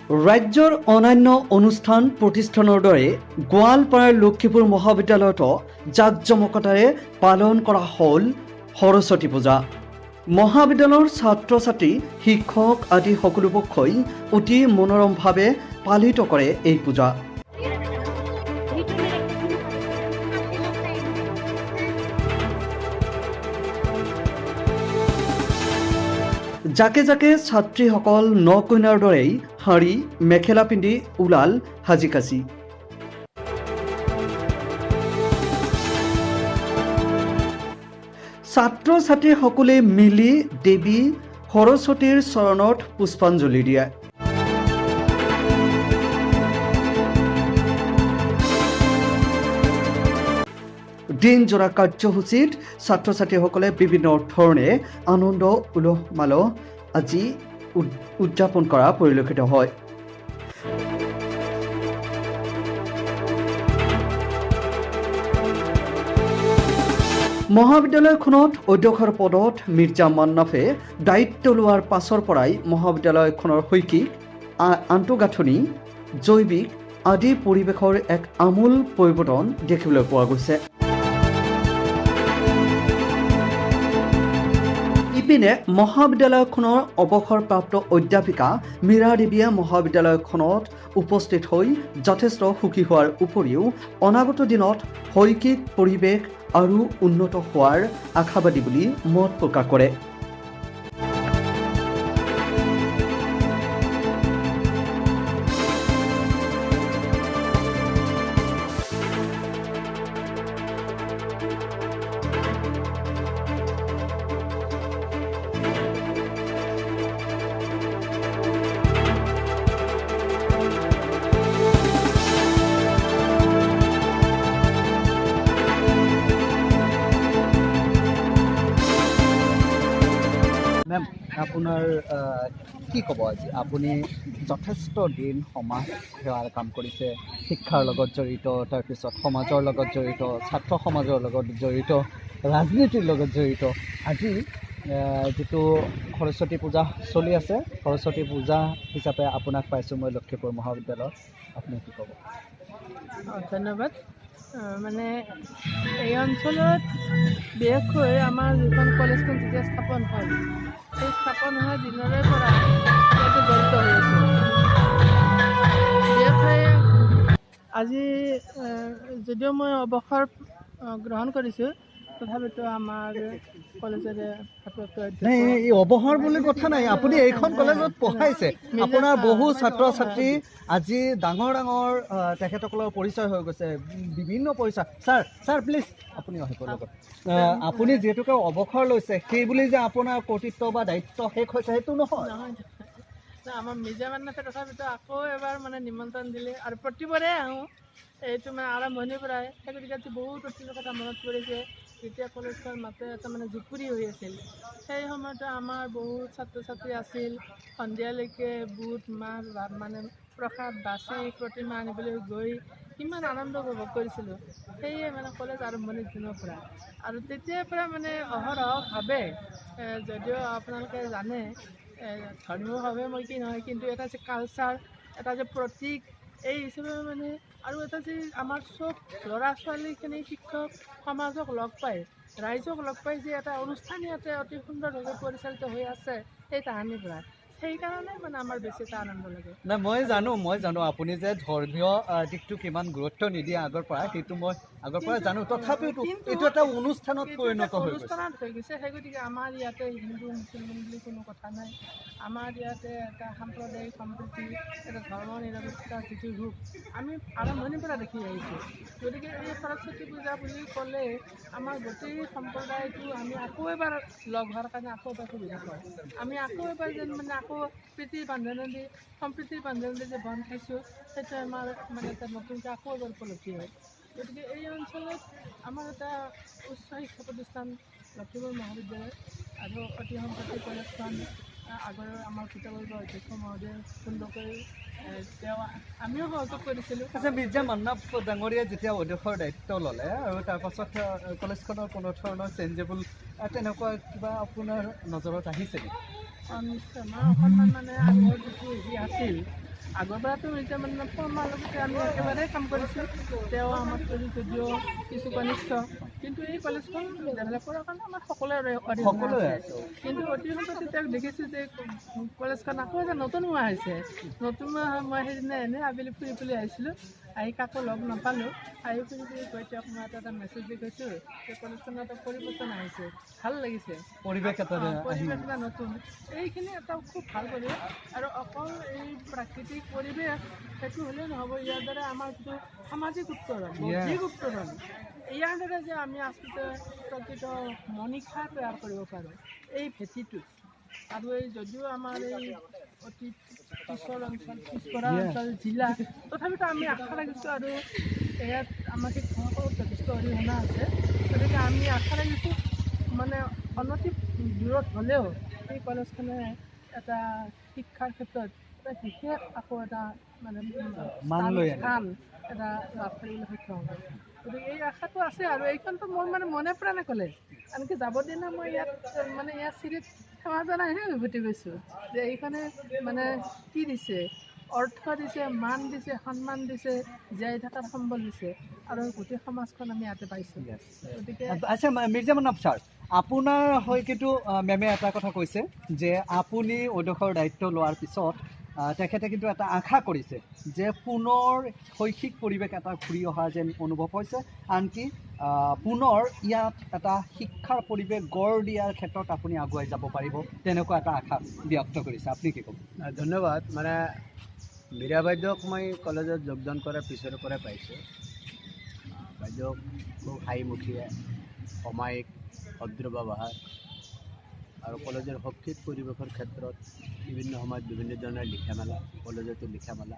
ৰাজ্যৰ অন্যান্য অনুষ্ঠান প্ৰতিষ্ঠানৰ দৰে গোৱালপাৰাৰ লক্ষীপুৰ মহাবিদ্যালয়তো জাকজমকতাৰে পালন কৰা হ'ল সৰস্বতী পূজা। মহাবিদ্যালয়ৰ ছাত্ৰ ছাত্ৰী শিক্ষক আদি সকলো পক্ষই অতি মনোৰমভাৱে পালিত কৰে এই পূজা। জাকে জাকে ছাত্ৰীসকল নকইনাৰ দৰেই শাৰী মেখেলা পিন্ধি ওলাল সাজি কাচি। ছাত্ৰ ছাত্ৰীসকলে মিলি দেৱী সৰস্বতীৰ চৰণত পুষ্পাঞ্জলি দিয়ে। দিনজোৰা কাৰ্যসূচীত ছাত্ৰ ছাত্ৰীসকলে বিভিন্ন ধৰণে আনন্দ উলহ-মালহ আজি উদযাপন কৰা পৰিলক্ষিত হয়। মহাবিদ্যালয়খনত অধ্যক্ষৰ পদত মিৰ্জা মান্নাফে দায়িত্ব লোৱাৰ পাছৰ পৰাই মহাবিদ্যালয়খনৰ শৈক্ষিক আন্তঃগাঁথনি জৈৱিক আদি পৰিৱেশৰ এক আমূল পৰিৱৰ্তন দেখিবলৈ পোৱা গৈছে। ইপিনে মহাবিদ্যালয়খনৰ অৱসৰপ্ৰাপ্ত অধ্যাপিকা মীৰা দেৱীয়ে মহাবিদ্যালয়খনত উপস্থিত হৈ যথেষ্ট সুখী হোৱাৰ উপৰিও অনাগত দিনত শৈক্ষিক পৰিৱেশ আৰু উন্নত হোৱাৰ আশাবাদী বুলি মত প্ৰকাশ কৰে। মেম, আপোনাৰ কি ক'ব আজি? আপুনি যথেষ্ট দিন সমাজ সেৱাৰ কাম কৰিছে, শিক্ষাৰ লগত জড়িত, তাৰপিছত সমাজৰ লগত জড়িত, ছাত্ৰ সমাজৰ লগত জড়িত, ৰাজনীতিৰ লগত জড়িত। আজি যিটো সৰস্বতী পূজা চলি আছে, সৰস্বতী পূজা হিচাপে আপোনাক পাইছোঁ মই লক্ষীপুৰ মহাবিদ্যালয়ত, আপুনি কি ক'ব? ধন্যবাদ। মানে এই অঞ্চলত বিশেষকৈ আমাৰ যিখন কলেজখন যেতিয়া স্থাপন হ'ল, সেই স্থাপন হোৱাৰ দিনৰে পৰা ইয়াতে জড়িত হৈ আছে। বিশেষকৈ আজি যদিও মই অৱসৰ গ্ৰহণ কৰিছোঁ, তথাপিতো আমাৰ কলেজৰে এই অৱসৰ বুলি কথা নাই, আপুনি এইখন কলেজত পঢ়াইছে, আপোনাৰ বহু ছাত্ৰ ছাত্ৰী আজি ডাঙৰ ডাঙৰ তেখেতসকলৰ পৰিচয় হৈ গৈছে, বিভিন্ন পৰিচয়। ছাৰ প্লিজ আপুনি আহিব লগত। আপুনি যিহেতুকে অৱসৰ লৈছে সেই বুলি যে আপোনাৰ কৰ্তৃত্ব বা দায়িত্ব শেষ হৈছে সেইটো নহয়। আমাৰ মিৰ্জা মান্নাফে তথাপিতো আকৌ এবাৰ মানে নিমন্ত্ৰণ দিলে আৰু প্ৰতিবাৰে আহোঁ, এইটো মানে আৰম্ভণিৰ পৰাই। সেই গতিকে আজি বহুত অতীতৰ কথা মনত পৰিছে, যেতিয়া কলেজখন মাত্ৰ এটা মানে জুপুৰি হৈ আছিল। সেই সময়তে আমাৰ বহুত ছাত্ৰ ছাত্ৰী আছিল, সন্ধিয়ালৈকে বুট মাহ মানে প্ৰসাদ বাছি প্ৰতিমা আনিবলৈ গৈ কিমান আনন্দ উপভোগ কৰিছিলোঁ। সেয়ে মানে কলেজ আৰম্ভণিৰ দিনৰ পৰা আৰু তেতিয়াৰ পৰা মানে অহৰহভাৱে, যদিও আপোনালোকে জানে ধৰ্মীয়ভাৱে মই কি নহয়, কিন্তু এটা যে কালচাৰ, এটা যে প্ৰতীক, এই হিচাপে মানে আৰু এটা যে আমাৰ চব ল'ৰা ছোৱালীখিনি শিক্ষক সমাজক লগ পাই, ৰাইজক লগ পাই যে এটা অনুষ্ঠান ইয়াতে অতি সুন্দৰভাৱে পৰিচালিত হৈ আছে সেই তাহানিৰ পৰা, সেইকাৰণে মানে আমাৰ বেছি এটা আনন্দ লাগে। নাই, মই জানো আপুনি যে ধৰ্মীয় দিশটো কিমান গুৰুত্ব নিদিয়ে আগৰ পৰা, সেইটো মই আগৰ পৰা জানো, তথাপিও এইটো এটা অনুষ্ঠানত পৰিণত হৈ গৈছে। সেই গতিকে আমাৰ ইয়াতে হিন্দু মুছলমান বুলি কোনো কথা নাই। আমাৰ ইয়াতে এটা সাম্প্ৰদায়িক সম্প্ৰীতি, এটা ধৰ্ম নিৰপেক্ষতাৰ যিটো ৰূপ আমি আৰম্ভণিৰ পৰা দেখি আহিছোঁ। গতিকে এই সৰস্বতী পূজা বুলি ক'লে আমাৰ গোটেই সম্প্ৰদায়টো আমি আকৌ এবাৰ লগ হোৱাৰ কাৰণে আকৌ এবাৰ সুবিধা পাওঁ। আমি আকৌ এবাৰ যেন মানে আকৌ প্ৰীতিৰ বান্ধোনেদি, সম্প্ৰীতিৰ বান্ধোনেদি যে বন্ধ খাইছোঁ, সেইটো আমাৰ মানে এটা নতুনকৈ আকৌ এবাৰ উপলব্ধি হয়। গতিকে এই অঞ্চলত আমাৰ এটা উচ্চ শিক্ষা প্ৰতিষ্ঠান লক্ষীপুৰ মহাবিদ্যালয় আৰু অতি সম্প্ৰতি কলেজখন আগৰ আমাৰ বিদ্যালয়ৰ অধ্যক্ষ মহোদয়ে সুন্দৰকৈ তেওঁ আমিও সহযোগ কৰিছিলোঁ। আচ্ছা, মিৰ্জা মান্নাফ ডাঙৰীয়াই যেতিয়া অধ্যক্ষৰ দায়িত্ব ল'লে আৰু তাৰপাছত কলেজখনৰ কোনো ধৰণৰ চেঞ্জেবল তেনেকুৱা কিবা আপোনাৰ নজৰত আহিছে নেকি? নিশ্চয়, মই অকণমান মানে আগৰ যিটো আছিল আগৰ পৰাতো এতিয়া মানে শৰ্মাৰ লগতে আমি একেবাৰে কাম কৰিছোঁ। তেওঁ আমাৰ যদিও কিছু কনিষ্ঠ, কিন্তু এই কলেজখন ডেভেলপ কৰাৰ কাৰণে আমাৰ সকলোৰে অৰিহণা আছে। কিন্তু অতি সম্প্ৰতি তেওঁক দেখিছোঁ যে কলেজখন আকৌ এটা নতুন হোৱা হৈছে। নতুন মই সেইদিনা এনেই আবেলি ফুৰি আহিছিলোঁ, আহি কাকো লগ নাপালোঁ। আহি ফুৰি গৈ তেওঁক মই এটা মেছেজ দি কৈছোঁ যে কলেজখনত এটা পৰিৱৰ্তন আহিছে, ভাল লাগিছে, পৰিৱেশ পৰিৱেশ এটা নতুন। এইখিনি এটা খুব ভাল পৰিৱেশ। আৰু অকল এই প্ৰাকৃতিক পৰিৱেশ সেইটো হ'লেই নহ'ব, ইয়াৰ দ্বাৰা আমাৰ যিটো সামাজিক উত্তৰণ, বৌদ্ধিক উত্তৰণ, ইয়াৰ দ্বাৰা যে আমি আচলতে প্ৰকৃত মনীষা তৈয়াৰ কৰিব পাৰোঁ এই ভেটিটো। আৰু এই যদিও আমাৰ এই অতি পিছৰ অঞ্চল, পিছপৰা অঞ্চল জিলা, তথাপিতো আমি আশা ৰাখিছোঁ আৰু ইয়াত আমাৰ শিক্ষকসকলৰ যথেষ্ট অৰিহণা আছে। গতিকে আমি আশা ৰাখিছোঁ মানে অনতি দূৰত হ'লেও এই কলেজখনে এটা শিক্ষাৰ ক্ষেত্ৰত এটা বিশেষ আকৌ এটা মানে স্থান এটা লাভ কৰিবলৈ সক্ষম হ'ব। গতিকে এই আশাটো আছে। আৰু এইখনতো মোৰ মানে মনে প্ৰাণে কলেজ, আনকি যাব দিনা মই ইয়াত মানে ইয়াত চিৰিত সেৱা জনাইহে উভতি গৈছোঁ যে এইখনে মানে কি দিছে, অৰ্থ দিছে, মান দিছে, সন্মান দিছে, জীয়াই থকাৰ সম্বল দিছে, আৰু গোটেই সমাজখন আমি ইয়াতে পাইছোঁ। গতিকে আচ্ছা মিৰ্জা মান্নাফ ছাৰ, আপোনাৰ হৈ কিন্তু মেমে এটা কথা কৈছে যে আপুনি অধ্যক্ষৰ দায়িত্ব লোৱাৰ পিছত তেখেতে কিন্তু এটা আশা কৰিছে যে পুনৰ শৈক্ষিক পৰিৱেশ এটা ঘূৰি অহা যেন অনুভৱ হৈছে, আনকি পুনৰ ইয়াত এটা শিক্ষাৰ পৰিৱেশ গঢ় দিয়াৰ ক্ষেত্ৰত আপুনি আগুৱাই যাব পাৰিব, তেনেকুৱা এটা আশা ব্যক্ত কৰিছে। আপুনি কি ক'ব? ধন্যবাদ। মানে মীৰা বাইদেউক মই কলেজত যোগদান কৰাৰ পিছৰ পৰাই পাইছোঁ। বাইদেউ খুব হাঁহিমুখীয়া, অমায়িক, ভদ্ৰ ব্যৱহাৰ, আৰু কলেজৰ শৈক্ষিক পৰিৱেশৰ ক্ষেত্ৰত বিভিন্ন সময়ত বিভিন্ন ধৰণৰ লিখা মেলা, কলেজতো লিখা মেলা,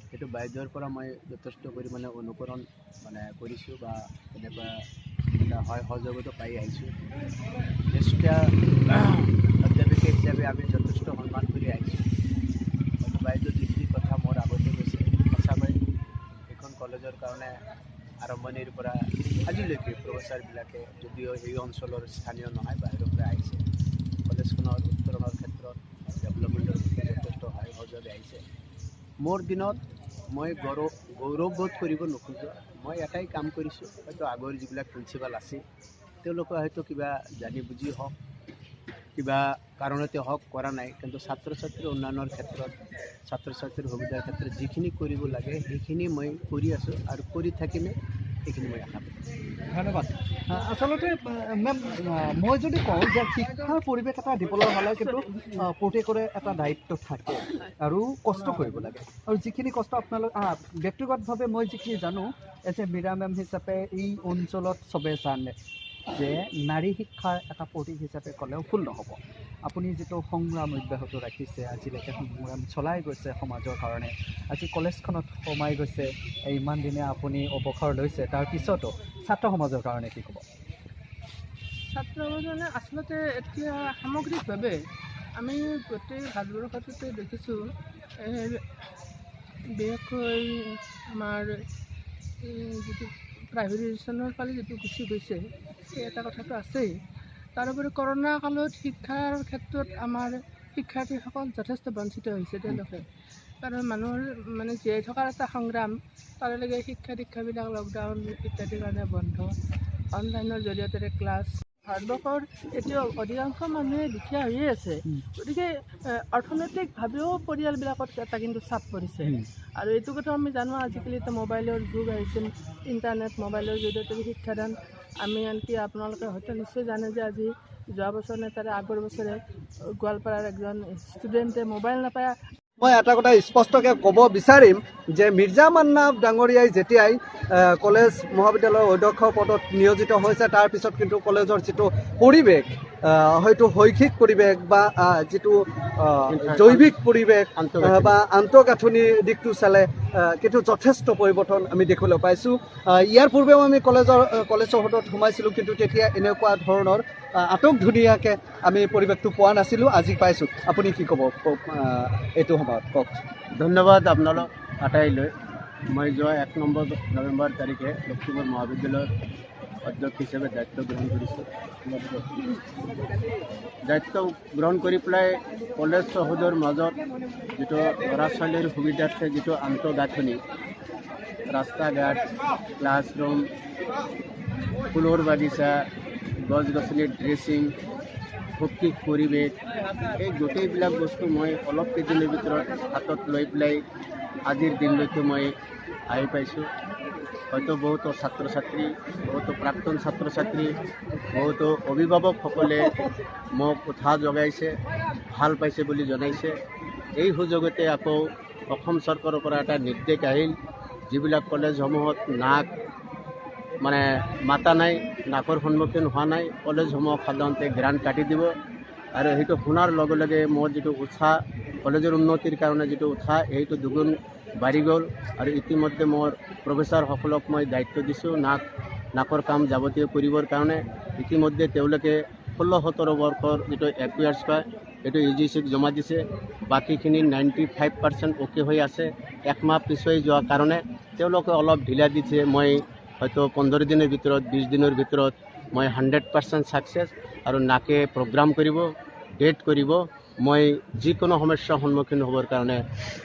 সেইটো বাইদেউৰ পৰা মই যথেষ্ট পৰিমাণে অনুকৰণ মানে কৰিছোঁ বা তেনেকুৱা এটা সহযোগিতা পাই আহিছোঁ। জ্যেষ্ঠ অধ্যাপিকা হিচাপে আমি যথেষ্ট সন্মান কৰি আহিছোঁ। বাইদেউ যিখিনি কথা মোৰ আগতে কৈছে, সঁচাকৈ এইখন কলেজৰ কাৰণে আৰম্ভণিৰ পৰা আজিলৈকে প্ৰফেচাৰবিলাকে যদিও এই অঞ্চলৰ স্থানীয় নহয়, বাহিৰৰ পৰা আহিছে, কলেজখনৰ উত্তৰণৰ ক্ষেত্ৰত ডেভেলপমেণ্টৰ প্ৰতি যথেষ্ট সহায় সহযোগ আহিছে। মোৰ দিনত মই গৌৰৱবোধ কৰিব নোখোজোঁ, মই এটাই কাম কৰিছোঁ। হয়তো আগৰ যিবিলাক প্ৰিন্সিপাল আছিল তেওঁলোকে হয়তো কিবা জানি বুজি হওক, কিবা কাৰণতে হওক কৰা নাই, কিন্তু ছাত্ৰ ছাত্ৰীৰ উন্নয়নৰ ক্ষেত্ৰত, ছাত্ৰ ছাত্ৰীৰ সুবিধাৰ ক্ষেত্ৰত যিখিনি কৰিব লাগে সেইখিনি মই কৰি আছোঁ আৰু কৰি থাকিমে, সেইখিনি মই আশা কৰোঁ। ধন্যবাদ। আচলতে মেম, মই যদি কওঁ যে শিক্ষাৰ পৰিৱেশ এটা দিবলৈ হ'লে কিন্তু প্ৰত্যেকৰে এটা দায়িত্ব থাকে আৰু কষ্ট কৰিব লাগে। আৰু যিখিনি কষ্ট আপোনালোক ব্যক্তিগতভাৱে মই যিখিনি জানো, এজ এ মীৰা মেম হিচাপে এই অঞ্চলত চবেই জানে যে নাৰী শিক্ষাৰ এটা প্ৰতীক হিচাপে ক'লেও ভুল নহ'ব। আপুনি যিটো সংগ্ৰাম অব্যাহত ৰাখিছে, আজিলৈকে সংগ্ৰাম চলাই গৈছে সমাজৰ কাৰণে, আজি কলেজখনত সোমাই গৈছে, ইমান দিনে আপুনি অৱসৰ লৈছে, তাৰপিছতো ছাত্ৰ সমাজৰ কাৰণে কি ক'ব? ছাত্ৰ সমাজে আচলতে এতিয়া সামগ্ৰিকভাৱে আমি গোটেই ভাৰতবৰ্ষতে দেখিছোঁ, বিশেষকৈ আমাৰ যিটো প্ৰাইভেটাইজেশ্যনৰ ফালে যিটো গুচি গৈছে, সেই এটা কথাটো আছেই। তাৰোপৰি কৰোণা কালত শিক্ষাৰ ক্ষেত্ৰত আমাৰ শিক্ষাৰ্থীসকল যথেষ্ট বঞ্চিত হৈছে তেওঁলোকে, কাৰণ মানুহৰ মানে জীয়াই থকাৰ এটা সংগ্ৰাম, তালৈকে শিক্ষা দীক্ষাবিলাক লকডাউন ইত্যাদিৰ কাৰণে বন্ধ, অনলাইনৰ জৰিয়তে ক্লাছ। ভাৰতবৰ্ষৰ এতিয়াও অধিকাংশ মানুহে দুখীয়া হৈয়ে আছে, গতিকে অৰ্থনৈতিকভাৱেও পৰিয়ালবিলাকত এটা কিন্তু চাপ পৰিছে। আৰু এইটো কথা আমি জানো, আজিকালি এতিয়া মোবাইলৰ যুগ আহিছে, ইণ্টাৰনেট মোবাইলৰ জৰিয়তে শিক্ষাদান। আমি আনকি আপোনালোকে হয়তো নিশ্চয় জানে যে আজি যোৱা বছৰ নে তাৰে আগৰ বছৰে গোৱালপাৰাৰ এজন ষ্টুডেণ্টে মোবাইল নাপায়। মই এটা কথা স্পষ্টকৈ ক'ব বিচাৰিম যে মিৰ্জা মান্নাফ ডাঙৰীয়াই যেতিয়াই কলেজ মহাবিদ্যালয়ৰ অধ্যক্ষ পদত নিয়োজিত হৈছে, তাৰপিছত কিন্তু কলেজৰ যিটো পৰিৱেশ, হয়তো শৈক্ষিক পৰিৱেশ বা যিটো জৈৱিক পৰিৱেশ বা আন্তঃগাঁথনিৰ দিশটো চালে কিন্তু যথেষ্ট পৰিৱৰ্তন আমি দেখিবলৈ পাইছোঁ। ইয়াৰ পূৰ্বেও আমি কলেজ চৌহদত সোমাইছিলোঁ, কিন্তু তেতিয়া এনেকুৱা ধৰণৰ আটক ধুনীয়াকৈ আমি পৰিৱেশটো পোৱা নাছিলোঁ, আজি পাইছোঁ। আপুনি কি ক'ব এইটো সময়ত কওক? ধন্যবাদ আপোনালোক আটাইলৈ। মই যোৱা 1 নৱেম্বৰ তাৰিখে লখিমপুৰ মহাবিদ্যালয়ত অধ্যক্ষ হিচাপে দায়িত্ব গ্ৰহণ কৰিছোঁ। দায়িত্ব গ্ৰহণ কৰি পেলাই কলেজ চৌহদৰ মাজত যিটো ল'ৰা ছোৱালীৰ সুবিধাৰ্থে যিটো আন্তঃগাঁথনি, ৰাস্তা ঘাট, ক্লাছৰুম, ফুলৰ বাগিচা, গছ গছনিৰ ড্ৰেছিং, ভৌতিক পৰিৱেশ, এই গোটেইবিলাক বস্তু মই অলপ কেইদিনৰ ভিতৰত হাতত লৈ পেলাই আজিৰ দিনলৈকে মই আহি পাইছোঁ। হয়তো বহুতো ছাত্ৰ ছাত্ৰী, বহুতো প্ৰাক্তন ছাত্ৰ ছাত্ৰী, বহুতো অভিভাৱকসকলে মোক উৎসাহ যোগাইছে, ভাল পাইছে বুলি জনাইছে। এই সুযোগতে আকৌ অসম চৰকাৰৰ পৰা এটা নিৰ্দেশ আহিল, যিবিলাক কলেজসমূহত নাক মাতা নাই, নাকৰ সন্মুখীন হোৱা নাই, কলেজসমূহক সাধাৰণতে গ্ৰাণ্ট কাটি দিব। আৰু সেইটো শুনাৰ লগে লগে মোৰ যিটো উৎসাহ, কলেজৰ উন্নতিৰ কাৰণে যিটো উৎসাহ, সেইটো দুগুণ বাঢ়ি গ'ল। আৰু ইতিমধ্যে মোৰ প্ৰফেচাৰসকলক মই দায়িত্ব দিছোঁ নাকৰ কাম যাৱতীয় কৰিবৰ কাৰণে। ইতিমধ্যে তেওঁলোকে 16-17 বৰ্ষৰ যিটো একুয়াৰ্ছ পায় সেইটো UGCক জমা দিছে। বাকীখিনি 95% অ'কে হৈ আছে। একমাহ পিছুৱাই যোৱাৰ কাৰণে তেওঁলোকে অলপ ঢিলা দিছে। মই হয়তো 15 দিনৰ ভিতৰত, 20 দিনৰ ভিতৰত মই 100% ছাকচেছ। আৰু নাকে প্ৰগ্ৰাম কৰিব, ডেট কৰিব। মই যিকোনো সমস্যাৰ সন্মুখীন হ'বৰ কাৰণে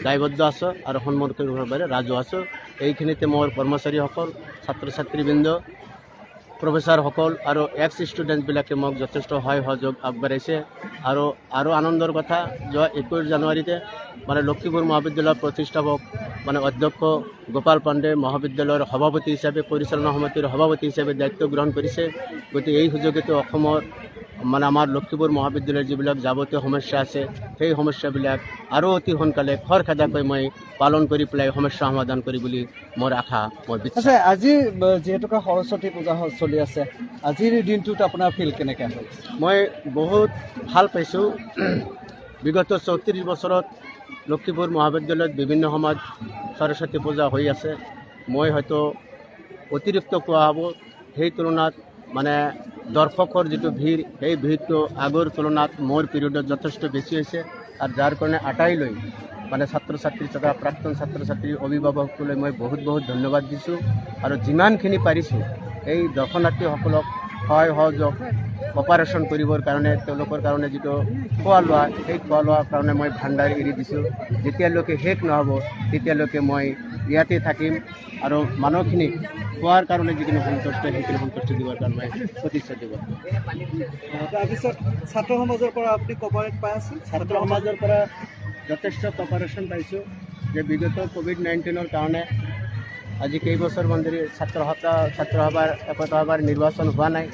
দায়বদ্ধ আছোঁ আৰু সন্মুখীন হ'বৰ বাবে ৰাজু আছোঁ। এইখিনিতে মোৰ কৰ্মচাৰীসকল, ছাত্ৰ ছাত্ৰীবৃন্দ, প্ৰফেচাৰসকল আৰু এক্স ষ্টুডেণ্টবিলাকে মোক যথেষ্ট সহায় সহযোগ আগবঢ়াইছে। আৰু আনন্দৰ কথা, যোৱা 21 জানুৱাৰীতে লক্ষীপুৰ মহাবিদ্যালয়ৰ প্ৰতিষ্ঠাপক অধ্যক্ষ গোপাল পাণ্ডে মহাবিদ্যালয়ৰ সভাপতি হিচাপে, পৰিচালনা সমিতিৰ সভাপতি হিচাপে দায়িত্ব গ্ৰহণ কৰিছে। গতিকে এই সুযোগতে অসমৰ আমাৰ লক্ষীপুৰ মহাবিদ্যালয়ৰ যিবিলাক যাৱতীয় সমস্যা আছে, সেই সমস্যাবিলাক আৰু অতি সোনকালে খৰখেদাকৈ মই পালন কৰি পেলাই সমস্যা সমাধান কৰি বুলি মোৰ আশা, মোৰ বিশ্বাস। আচ্ছা, আজি যিহেতুকে সৰস্বতী পূজা চলি আছে, আজিৰ দিনটোত আপোনাৰ ফিল কেনেকৈ হৈছে? মই বহুত ভাল পাইছোঁ। বিগত 34 বছৰত লক্ষীপুৰ মহাবিদ্যালয়ত বিভিন্ন সময়ত সৰস্বতী পূজা হৈ আছে। মই হয়তো অতিৰিক্ত কোৱা হ'ব, সেই তুলনাত দৰ্শকৰ যিটো ভিৰ, সেই ভিৰটো আগৰ তুলনাত মোৰ পিৰিয়ডত যথেষ্ট বেছি হৈছে। আৰু যাৰ কাৰণে আটাইলৈ ছাত্ৰ ছাত্ৰী তথা প্ৰাক্তন ছাত্ৰ ছাত্ৰীৰ অভিভাৱকসকলে মই বহুত বহুত ধন্যবাদ দিছোঁ। আৰু যিমানখিনি পাৰিছোঁ এই দৰ্শনাৰ্থীসকলক সহায় সহযোগ অপাৰেশ্যন কৰিবৰ কাৰণে, তেওঁলোকৰ কাৰণে যিটো খোৱা লোৱা, সেই খোৱা লোৱাৰ কাৰণে মই ভাণ্ডাৰ এৰি দিছোঁ। যেতিয়ালৈকে শেষ নহ'ব তেতিয়ালৈকে মই ইয়াতে থাকিম আৰু মানুহখিনিক খোৱাৰ কাৰণে যিখিনি সন্তুষ্ট, সেইখিনি সন্তুষ্টি দিবৰ কাৰণে মই প্ৰতিশ্ৰুতি দিব। তাৰপিছত ছাত্ৰ সমাজৰ পৰা আপুনি কভাৰেজ পাই আছে? ছাত্ৰ সমাজৰ পৰা যথেষ্ট কপাৰেশ্যন পাইছোঁ। যে বিগত COVID-19ৰ কাৰণে আজি কেইবছৰ ধৰি ছাত্ৰসভাৰ একতাসভাৰ নিৰ্বাচন হোৱা নাই।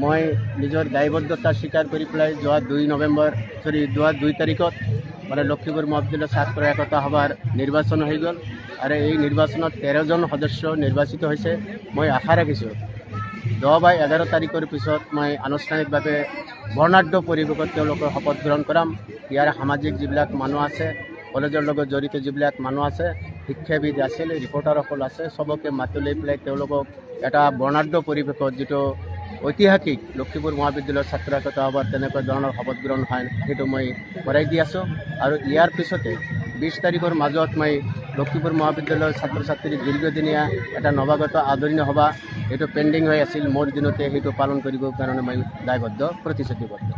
মই নিজৰ দায়বদ্ধতা স্বীকাৰ কৰি পেলাই যোৱা 2 তাৰিখত লক্ষীপুৰ মহাবিদ্যালয় ছাত্ৰ একতা সভাৰ নিৰ্বাচন হৈ গ'ল। আৰু এই নিৰ্বাচনত 13জন সদস্য নিৰ্বাচিত হৈছে। মই আশা ৰাখিছোঁ 10 বা 11 তাৰিখৰ পিছত মই আনুষ্ঠানিকভাৱে বৰ্ণাঢ্য পৰিৱেশত তেওঁলোকৰ শপত গ্ৰহণ কৰাম। ইয়াৰ সামাজিক যিবিলাক মানুহ আছে, কলেজৰ লগত জড়িত যিবিলাক মানুহ আছে, শিক্ষাবিদ আছিল, ৰিপৰ্টাৰসকল আছে, চবকে মাতি লৈ পেলাই তেওঁলোকক এটা বৰ্ণাঢ্য পৰিৱেশত যিটো ঐতিহাসিক লক্ষীপুৰ মহাবিদ্যালয়ৰ ছাত্ৰ একতা সভাৰ তেনেকুৱা ধৰণৰ শপত গ্ৰহণ হয়, সেইটো মই কৰাই দি আছোঁ। আৰু ইয়াৰ পিছতে 20 তাৰিখৰ মাজত মই লক্ষীপুৰ মহাবিদ্যালয়ৰ ছাত্ৰ ছাত্ৰীৰ দীৰ্ঘদিনীয়া এটা নৱাগত আদৰণি সভা, এইটো পেণ্ডিং হৈ আছিল, মোৰ দিনতে সেইটো পালন কৰিবৰ কাৰণে মই দায়বদ্ধ, প্ৰতিশ্ৰুতিবদ্ধ।